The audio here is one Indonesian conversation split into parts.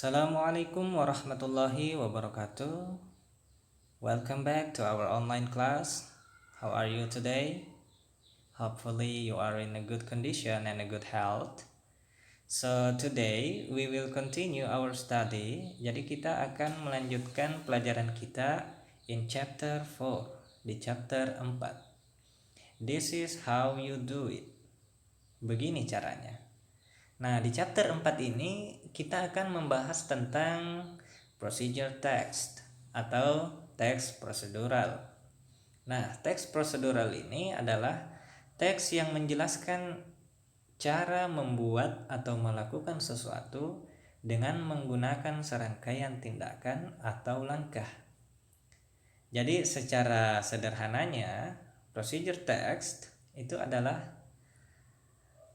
Assalamualaikum warahmatullahi wabarakatuh. Welcome back to our online class. How are you today? Hopefully you are in a good condition and a good health. So today we will continue our study. Jadi kita akan melanjutkan pelajaran kita in chapter 4, di chapter 4. This is how you do it. Begini caranya. Nah, di chapter 4 ini kita akan membahas tentang procedure text atau teks prosedural. Nah, teks prosedural ini adalah teks yang menjelaskan cara membuat atau melakukan sesuatu dengan menggunakan serangkaian tindakan atau langkah. Jadi secara sederhananya, procedure text itu adalah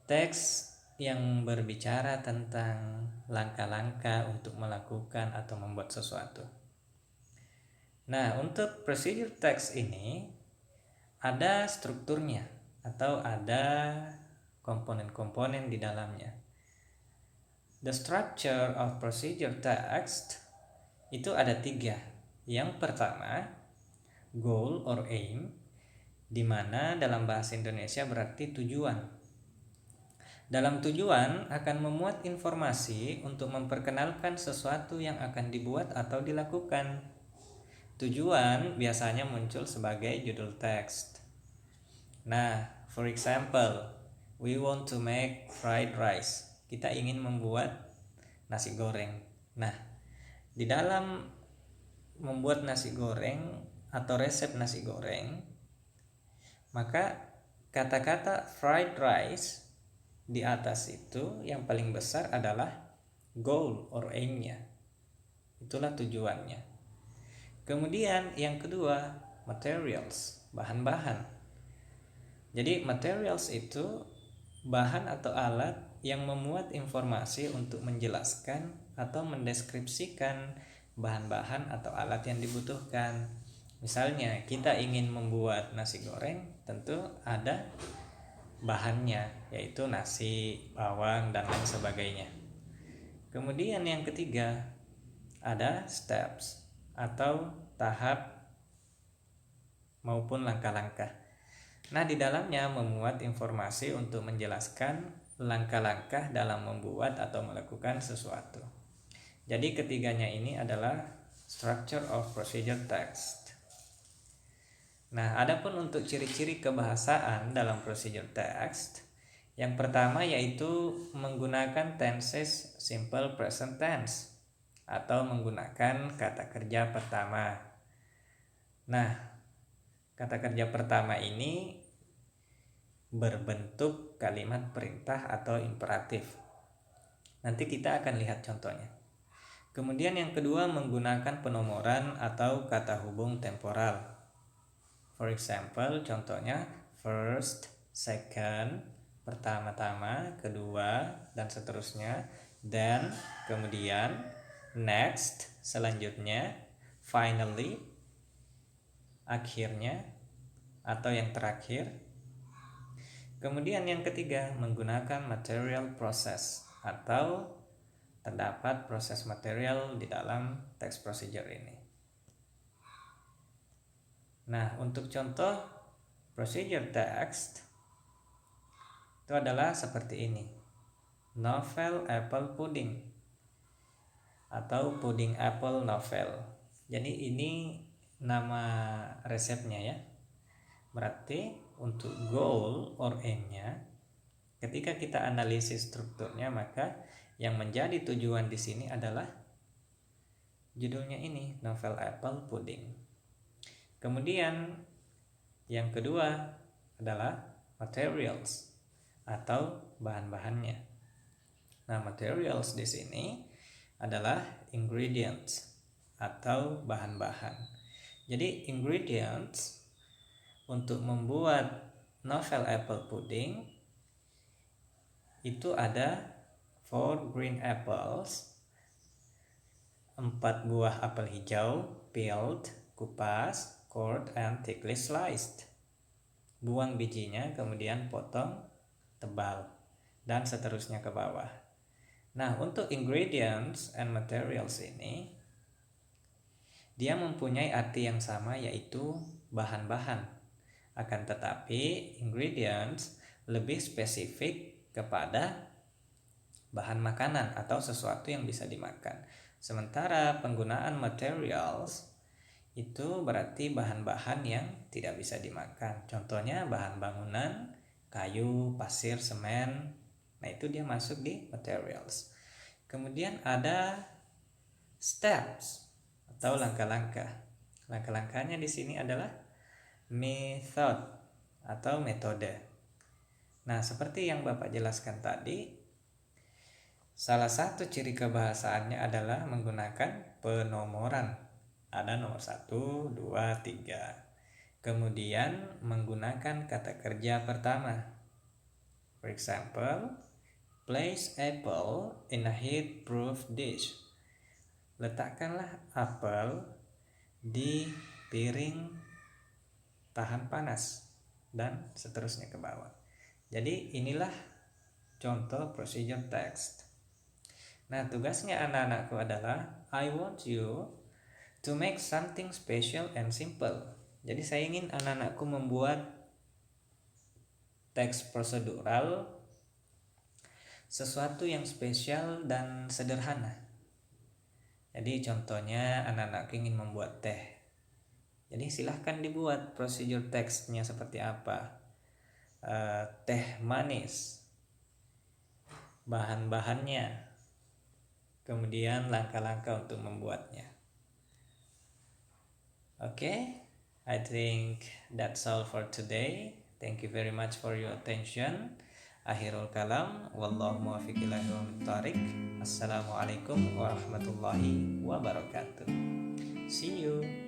teks yang berbicara tentang langkah-langkah untuk melakukan atau membuat sesuatu. Nah, untuk procedure text ini ada strukturnya atau ada komponen-komponen di dalamnya. The structure of procedure text itu ada 3. Yang pertama, goal or aim, di mana dalam bahasa Indonesia berarti tujuan. Dalam tujuan akan memuat informasi untuk memperkenalkan sesuatu yang akan dibuat atau dilakukan. Tujuan biasanya muncul sebagai judul teks. Nah, for example, we want to make fried rice. Kita ingin membuat nasi goreng. Nah, di dalam membuat nasi goreng atau resep nasi goreng, maka kata-kata fried rice di atas itu yang paling besar adalah goal or aim-nya. Itulah tujuannya. Kemudian yang kedua, materials, bahan-bahan. Jadi materials itu bahan atau alat yang memuat informasi untuk menjelaskan atau mendeskripsikan bahan-bahan atau alat yang dibutuhkan. Misalnya kita ingin membuat nasi goreng, tentu ada bahannya, yaitu nasi, bawang, dan lain sebagainya. Kemudian yang ketiga ada steps atau tahap maupun langkah-langkah. Nah, di dalamnya memuat informasi untuk menjelaskan langkah-langkah dalam membuat atau melakukan sesuatu. Jadi ketiganya ini adalah structure of procedure text. Nah, adapun untuk ciri-ciri kebahasaan dalam procedure text, yang pertama yaitu menggunakan tenses simple present tense atau menggunakan kata kerja pertama. Nah, kata kerja pertama ini berbentuk kalimat perintah atau imperatif. Nanti kita akan lihat contohnya. Kemudian yang kedua menggunakan penomoran atau kata hubung temporal. For example, contohnya first, second, pertama-tama, kedua, dan seterusnya. Then, kemudian, next, selanjutnya, finally, akhirnya, atau yang terakhir. Kemudian yang ketiga, menggunakan material process atau terdapat proses material di dalam text procedure ini. Nah, untuk contoh procedure text itu adalah seperti ini. Novel apple pudding atau pudding apple novel. Jadi ini nama resepnya ya. Berarti untuk goal or aim-nya, ketika kita analisis strukturnya, maka yang menjadi tujuan di sini adalah judulnya ini, novel apple pudding. Kemudian yang kedua adalah materials atau bahan-bahannya. Nah, materials di sini adalah ingredients atau bahan-bahan. Jadi ingredients untuk membuat novel apple pudding itu ada 4 green apples, 4 buah apel hijau, peeled, kupas, cord and thickly sliced. Buang bijinya, kemudian potong tebal, dan seterusnya ke bawah. Nah, untuk ingredients and materials ini, dia mempunyai arti yang sama, yaitu bahan-bahan. Akan tetapi, ingredients lebih spesifik kepada bahan makanan atau sesuatu yang bisa dimakan. Sementara penggunaan materials itu berarti bahan-bahan yang tidak bisa dimakan. Contohnya bahan bangunan, kayu, pasir, semen. Nah, itu dia masuk di materials. Kemudian ada steps atau langkah-langkah. Langkah-langkahnya di sini adalah method atau metode. Nah, seperti yang Bapak jelaskan tadi, salah satu ciri kebahasaannya adalah menggunakan penomoran. Ada nomor 1, 2, 3. Kemudian menggunakan kata kerja pertama. For example, place apple in a heat-proof dish. Letakkanlah apel di piring tahan panas, dan seterusnya ke bawah. Jadi inilah contoh procedure text. Nah, tugasnya anak-anakku adalah I want you to make something special and simple. Jadi saya ingin anak-anakku membuat teks prosedural sesuatu yang spesial dan sederhana. Jadi contohnya anak-anakku ingin membuat teh. Jadi silahkan dibuat procedure text-nya seperti apa. Teh manis, bahan-bahannya, kemudian langkah-langkah untuk membuatnya. Okay, I think that's all for today. Thank you very much for your attention. Akhirul kalam, wallahu muwaffiq ila aqwamit thoriq. Assalamualaikum warahmatullahi wabarakatuh. See you.